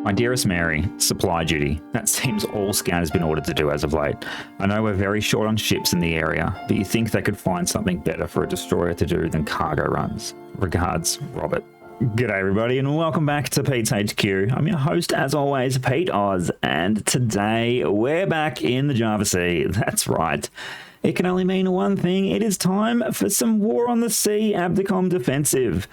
My dearest Mary, supply duty. That seems all Scout has been ordered to do as of late. I know we're very short on ships in the area, but you think they could find something better for a destroyer to do than cargo runs. Regards, Robert. G'day everybody and welcome back to PetesHQ. I'm your host as always, Pete Oz, and today we're back in the Java Sea. That's right. It can only mean one thing. It is time for some War on the Sea ABDACOM defensive.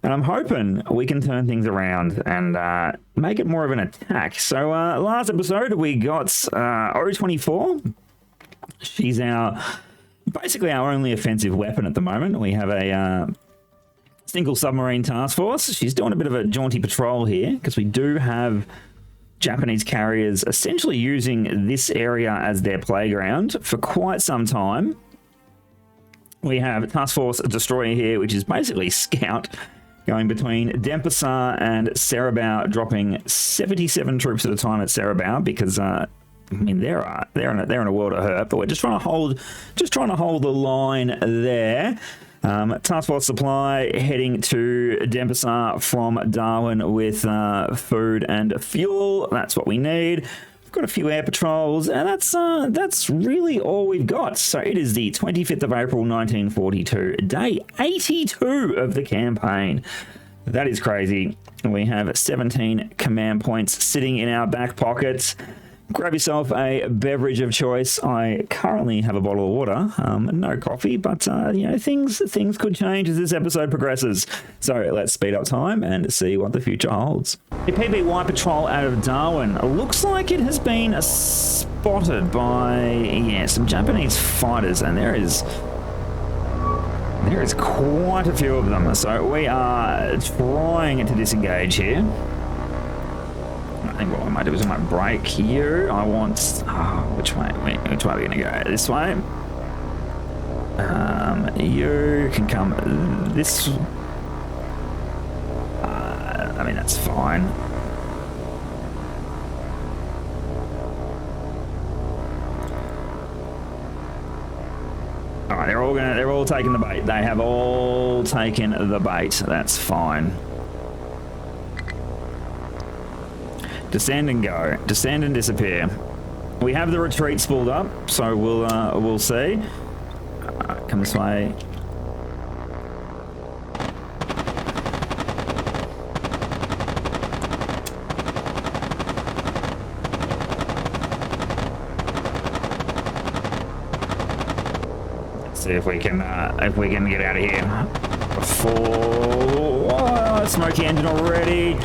And I'm hoping we can turn things around and make it more of an attack. So last episode we got O24. She's basically our only offensive weapon at the moment. We have a single submarine task force. She's doing a bit of a jaunty patrol here because we do have Japanese carriers essentially using this area as their playground for quite some time. We have Task Force Destroyer here, which is basically Scout, going between Denpasar and Soerabaja, dropping 77 troops at a time at Soerabaja because I mean they're in a world of hurt, but we're just trying to hold the line there. Task Force Supply heading to Denpasar from Darwin with food and fuel. That's what we need. We've got a few air patrols, and that's really all we've got. So it is the 25th of April, 1942, day 82 of the campaign. That is crazy. We have 17 command points sitting in our back pockets. Grab yourself a beverage of choice. I currently have a bottle of water, no coffee, but you know, things could change as this episode progresses. So let's speed up time and see what the future holds. A PBY patrol out of Darwin. Looks like it has been spotted by some Japanese fighters, and there is quite a few of them. So we are trying to disengage here. I think what we might do is we might break you. I want... which way are we going to go? This way? You can come this... I mean, that's fine. Alright, they're all taking the bait. They have all taken the bait. That's fine. Descend and go. Descend and disappear. We have the retreat spooled up, so we'll see. Come this way. Let's see if we can get out of here before smoky engine already.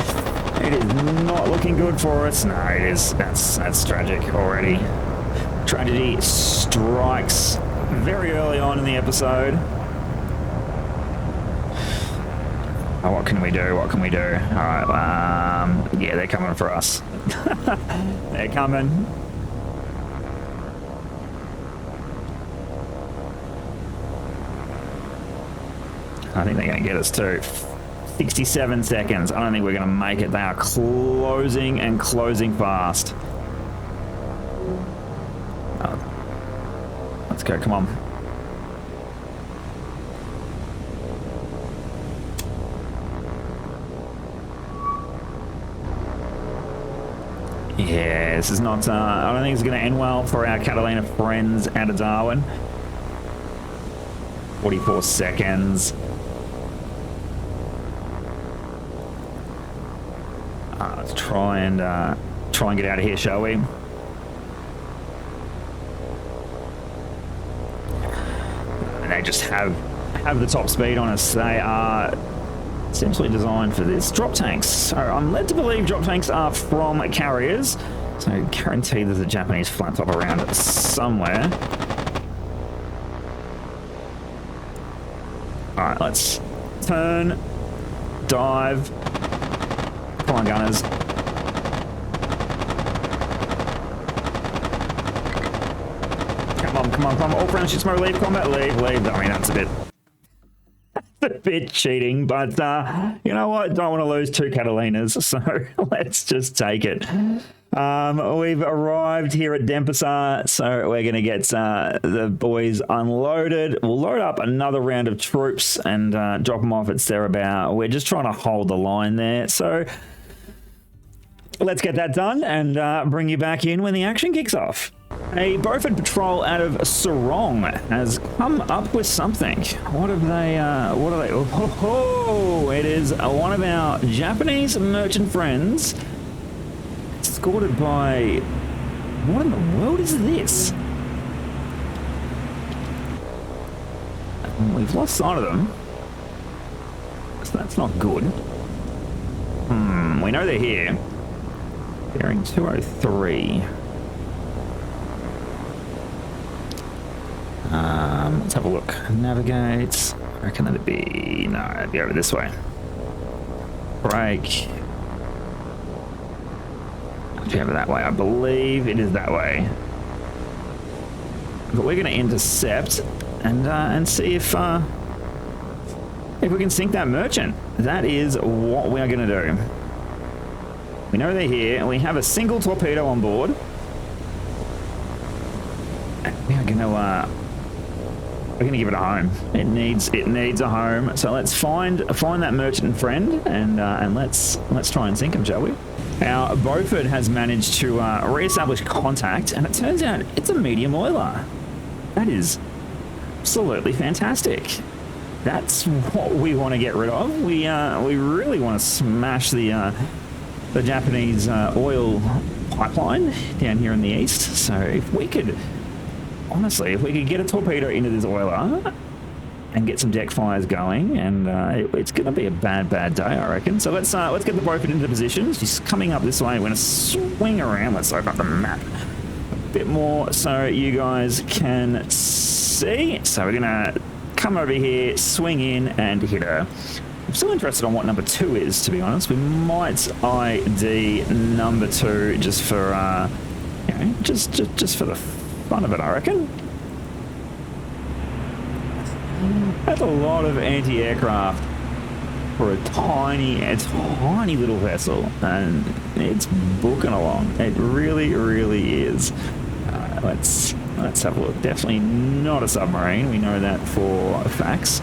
It is not looking good for us. No, it is. That's tragic already. Tragedy strikes very early on in the episode. Oh, what can we do? What can we do? All right. Yeah, they're coming for us. They're coming. I think they're going to get us too. 67 seconds. I don't think we're going to make it. They are closing and closing fast. Let's go. Come on. Yeah, this is not... I don't think it's going to end well for our Catalina friends out of Darwin. 44 seconds. Let's try and get out of here, shall we? And they just have the top speed on us. They are essentially designed for this. Drop tanks. So I'm led to believe drop tanks are from carriers. So guarantee there's a Japanese flat top around somewhere. All right, let's turn, dive. Come on, gunners. Come on. All ground ships, leave combat, leave. I mean, that's a bit cheating, but you know what? Don't want to lose two Catalinas, so let's just take it. We've arrived here at Denpasar, so we're going to get the boys unloaded. We'll load up another round of troops and drop them off at Soerabaja. We're just trying to hold the line there, so let's get that done and bring you back in when the action kicks off. A Beaufort patrol out of Sarong has come up with something. What have they, what are they? Oh, it is one of our Japanese merchant friends, escorted by, what in the world is this? We've lost sight of them, so that's not good. We know they're here. Bearing 203. Let's have a look. Navigate. I reckon that'd be... No, it'd be over this way. Brake. It's over that way. I believe it is that way. But we're going to intercept and see if we can sink that merchant. That is what we are going to do. We know they're here, and we have a single torpedo on board. And we are going to we're going to give it a home. It needs a home. So let's find that merchant friend and let's try and sink him, shall we? Our Beaufort has managed to re-establish contact, and it turns out it's a medium oiler. That is absolutely fantastic. That's what we want to get rid of. We really want to smash the Japanese oil pipeline down here in the east. So if we could, honestly, if we could get a torpedo into this oiler and get some deck fires going, and it's going to be a bad day, I reckon. So let's get the Beaufort into position. She's coming up this way. We're going to swing around. Let's open up the map a bit more so you guys can see. So we're going to come over here, swing in, and hit her. I'm still interested on what number 2 is, to be honest. We might ID number 2 just for, you know, just for the fun of it, I reckon. That's a lot of anti-aircraft for a tiny little vessel, and it's booking along. It really is. Let's have a look. Definitely not a submarine. We know that for facts.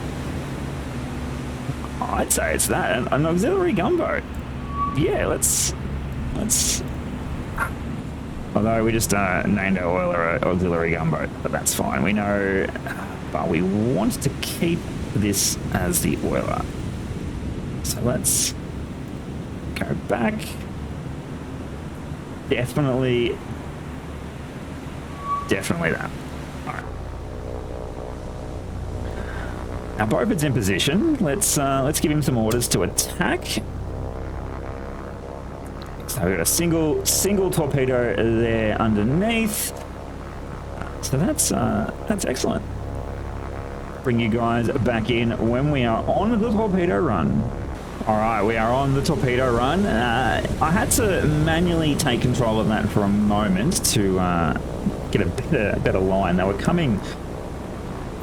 I'd say it's that, an auxiliary gunboat. Yeah, let's. Although we just named our oiler an auxiliary gunboat, but that's fine. We know, but we want to keep this as the oiler. So let's go back. Definitely that. All right. Now Beaufort's in position. Let's give him some orders to attack. So we've got a single torpedo there underneath. So that's excellent. Bring you guys back in when we are on the torpedo run. All right, we are on the torpedo run. I had to manually take control of that for a moment to get a better line. They were coming.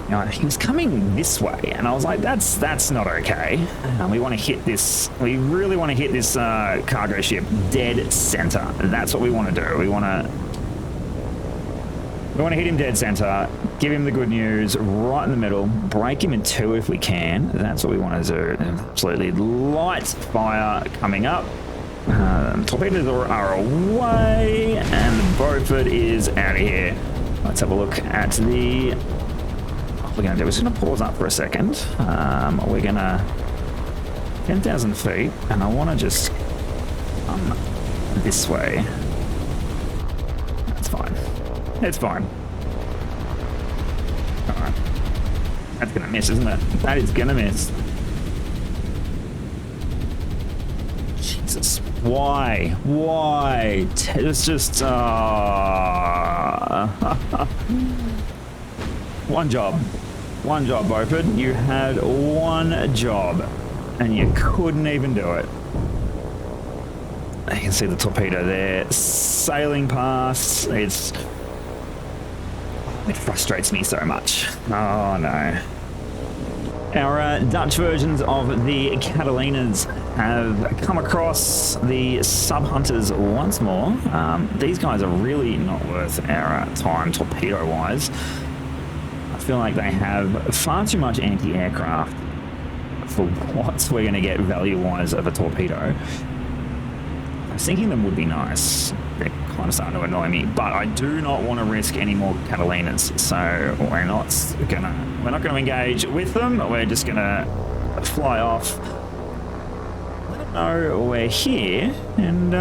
You know, he was coming this way, and I was like, that's not okay. We want to hit this. We really want to hit this cargo ship dead center. That's what we want to do. We want to hit him dead center, give him the good news right in the middle, break him in 2 if we can. That's what we want to do. Absolutely light fire coming up. Torpedoes are away, and the Beaufort is out of here. Let's have a look at the... What we're going to do is going to pause up for a second. We're going to 10,000 feet, and I want to just come this way. That's fine. It's fine. All right. That's going to miss, isn't it? That is going to miss. Jesus. Why? It's just... One job, Beaufort. You had one job, and you couldn't even do it. You can see the torpedo there, sailing past. It frustrates me so much. Oh no. Our Dutch versions of the Catalinas have come across the Subhunters once more. These guys are really not worth our time torpedo-wise. I feel like they have far too much anti-aircraft for what we're going to get value-wise of a torpedo. Sinking them would be nice. They're kind of starting to annoy me, but I do not want to risk any more Catalinas, so we're not gonna engage with them. We're just gonna fly off, let them know we're here, and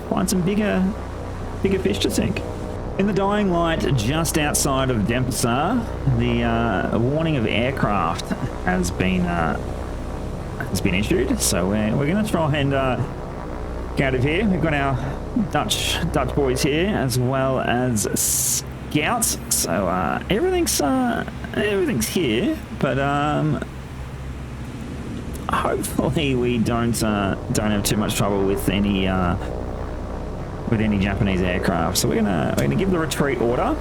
find some bigger fish to sink. In the dying light just outside of Denpasar, the warning of aircraft has been issued, so we're going to try and get out of here. We've got our Dutch boys here as well as scouts, so everything's here, but hopefully we don't have too much trouble with any Japanese aircraft. So we're gonna give the retreat order,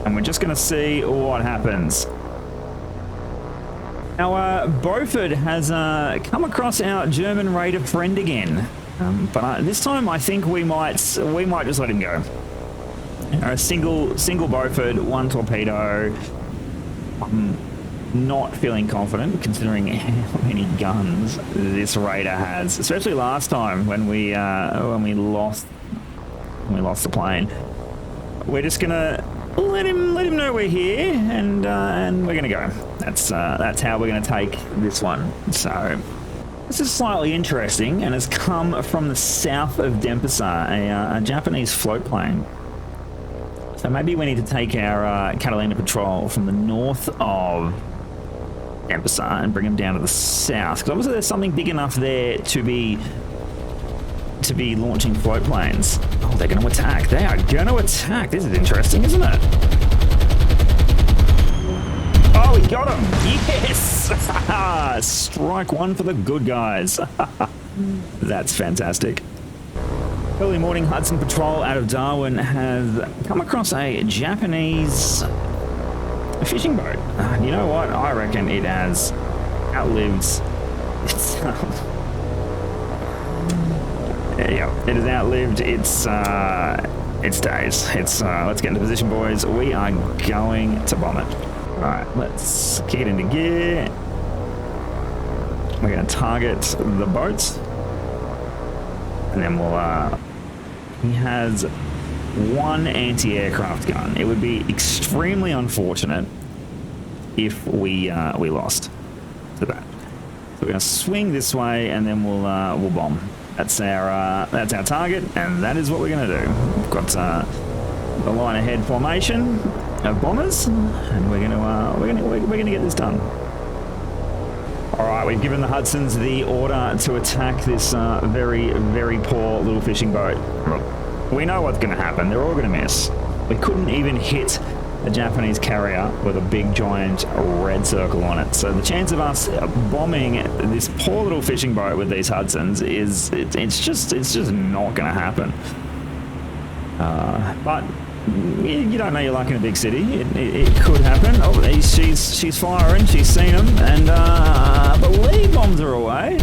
and we're just gonna see what happens. Our Beaufort has come across our German raider friend again, but this time I think we might just let him go. A single Beaufort, one torpedo. I'm not feeling confident considering how many guns this raider has, especially last time when we lost the plane. We're just gonna let him know we're here, and we're gonna go. That's how we're gonna take this one. So this is slightly interesting, and has come from the south of Denpasar, a Japanese float plane. So maybe we need to take our Catalina patrol from the north of Denpasar and bring them down to the south, because obviously there's something big enough there to be launching float planes. Oh, they're going to attack. They are going to attack. This is interesting, isn't it? Oh, we got him. Yes! Strike one for the good guys. That's fantastic. Early morning Hudson patrol out of Darwin has come across a Japanese fishing boat. You know what? I reckon it has outlived itself. Yeah, it has outlived its days. Let's get into position, boys. We are going to bomb it. All right, let's kick it into gear. We're going to target the boat, and then we'll. He has one anti-aircraft gun. It would be extremely unfortunate if we lost to that. So we're going to swing this way, and then we'll bomb. That's our target, and that is what we're going to do. We've got the line ahead formation of bombers, and we're going to get this done. All right, we've given the Hudsons the order to attack this very, very poor little fishing boat. Look, we know what's going to happen. They're all going to miss. We couldn't even hit a Japanese carrier with a big giant red circle on it. So the chance of us bombing this poor little fishing boat with these Hudsons is it's just not going to happen. But you don't know your luck in a big city. It could happen. Oh, she's firing. She's seen them, and I believe bombs are away.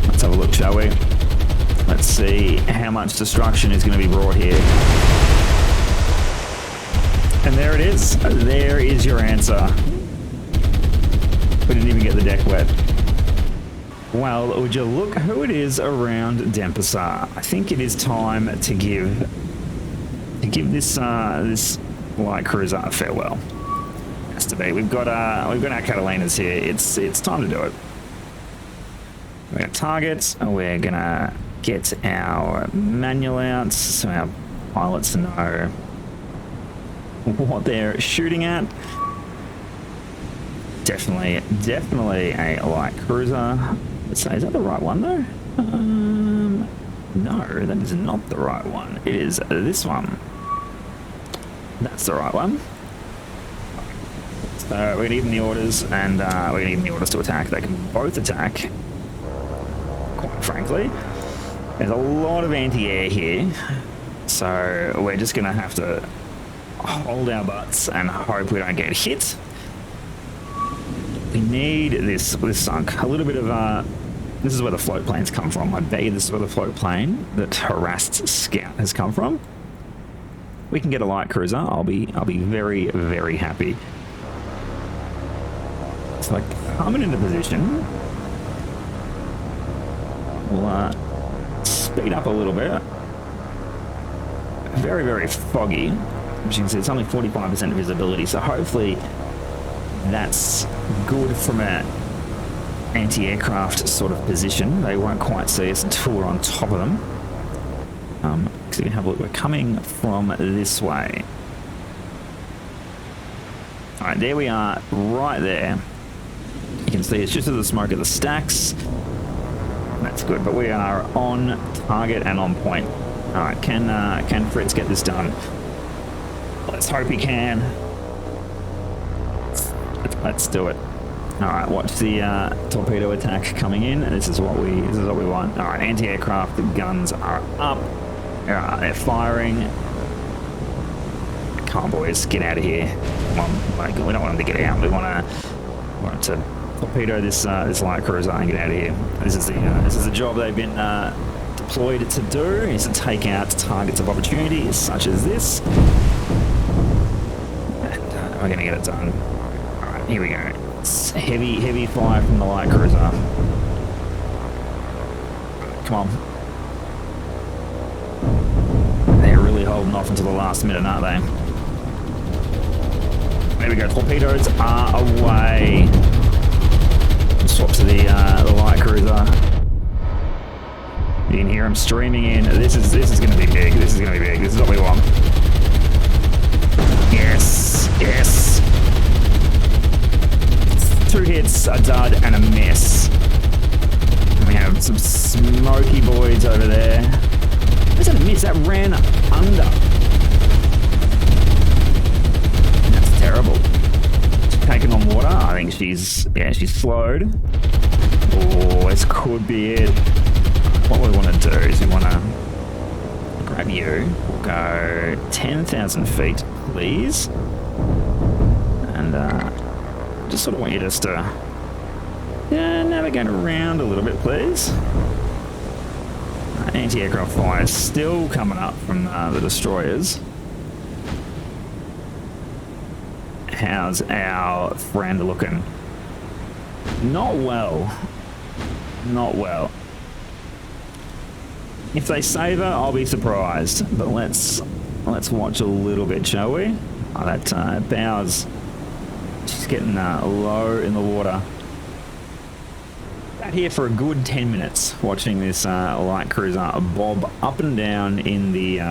Let's have a look, shall we? Let's see how much destruction is going to be brought here. And there it is. There is your answer. We didn't even get the deck wet. Well, would you look who it is around Denpasar? I think it is time to give this light cruiser a farewell. Has to be. We've got our Catalinas here. It's time to do it. We're gonna target. We're gonna get our manual out so our pilots know what they're shooting at. Definitely a light cruiser. Let's say, is that the right one though? No, that is not the right one. It is this one. That's the right one. So we're gonna give them the orders, and we're gonna give them the orders to attack. They can both attack. Quite frankly, there's a lot of anti-air here, so we're just gonna have to hold our butts and hope we don't get hit. We need this sunk. A little bit of this is where the float planes come from. I bet you this is where the float plane that harassed Scout has come from. We can get a light cruiser. I'll be very, very happy. So like coming into position, We'll speed up a little bit. Very, very foggy. As you can see, it's only 45% visibility, so hopefully that's good from an anti-aircraft sort of position. They won't quite see us until we're on top of them. So you can have a look, we're coming from this way. All right, there we are, right there. You can see it's just the smoke of the stacks. That's good, but we are on target and on point. All right, can Fritz get this done? Let's hope he can. Let's do it. All right, watch the torpedo attack coming in. This is what we want. All right, anti-aircraft guns are up. They're firing. Come on, boys, get out of here. Come on, we don't want them to get out. We want to torpedo this light cruiser and get out of here. This is the job they've been deployed to do, is to take out targets of opportunity such as this. And we're going to get it done. All right, here we go. It's heavy fire from the light cruiser. Come on. They're really holding off until the last minute, aren't they? There we go. Torpedoes are away. Swap to the light cruiser. You can hear them streaming in. This is going to be big. This is going to be big. This is what we want. Yes. Yes. 2 hits, a dud, and a miss. And we have some smoky voids over there. That's a miss. That ran under. That's terrible. She's taking on water. I think she's slowed. Oh, this could be it. What we want to do is we want to grab you. We'll go 10,000 feet, please. And just sort of want you just to navigate around a little bit, please. Anti-aircraft fire still coming up from the destroyers. How's our friend looking? Not well. Not well. If they save her, I'll be surprised. But let's watch a little bit, shall we? Oh, that bow's, she's getting low in the water. Sat here for a good 10 minutes watching this light cruiser bob up and down in the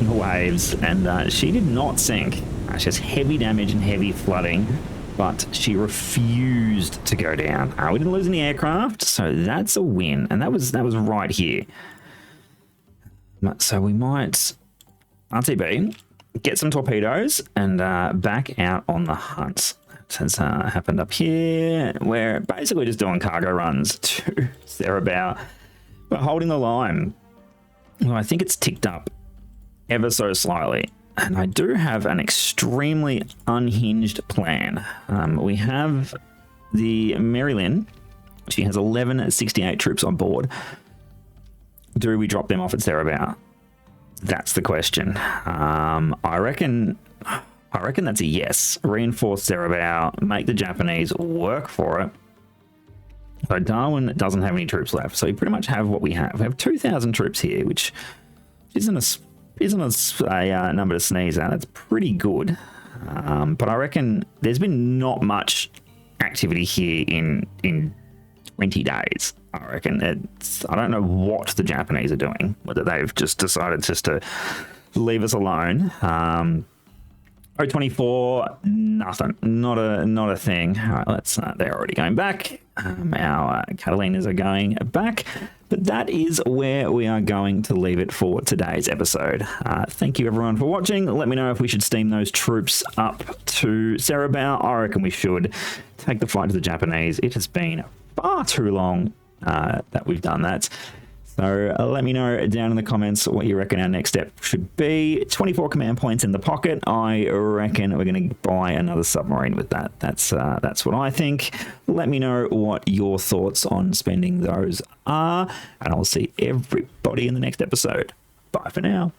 waves, and she did not sink. She has heavy damage and heavy flooding, but she refused to go down. We didn't lose any aircraft, so that's a win, and that was right here. So we might RTB, get some torpedoes, and back out on the hunt. That's happened up here. We're basically just doing cargo runs to Soerabaja, but holding the line. Well, I think it's ticked up ever so slightly. And I do have an extremely unhinged plan. We have the Marilyn. She has 1168 troops on board. Do we drop them off at Soerabaja? That's the question. I reckon that's a yes. Reinforce Soerabaja, make the Japanese work for it. So Darwin doesn't have any troops left, so we pretty much have what we have. We have 2,000 troops here, which isn't a number to sneeze at. That's pretty good. But I reckon there's been not much activity here in 20 days. I reckon I don't know what the Japanese are doing, whether they've just decided just to leave us alone. 024, nothing, not a thing. All right, they're already going back. Our Catalinas are going back, but that is where we are going to leave it for today's episode. Thank you everyone for watching. Let me know if we should steam those troops up to Soerabaja. I reckon we should take the fight to the Japanese. It has been far too long that we've done that. So let me know down in the comments what you reckon our next step should be. 24 command points in the pocket. I reckon we're going to buy another submarine with that. That's what I think. Let me know what your thoughts on spending those are, and I'll see everybody in the next episode. Bye for now.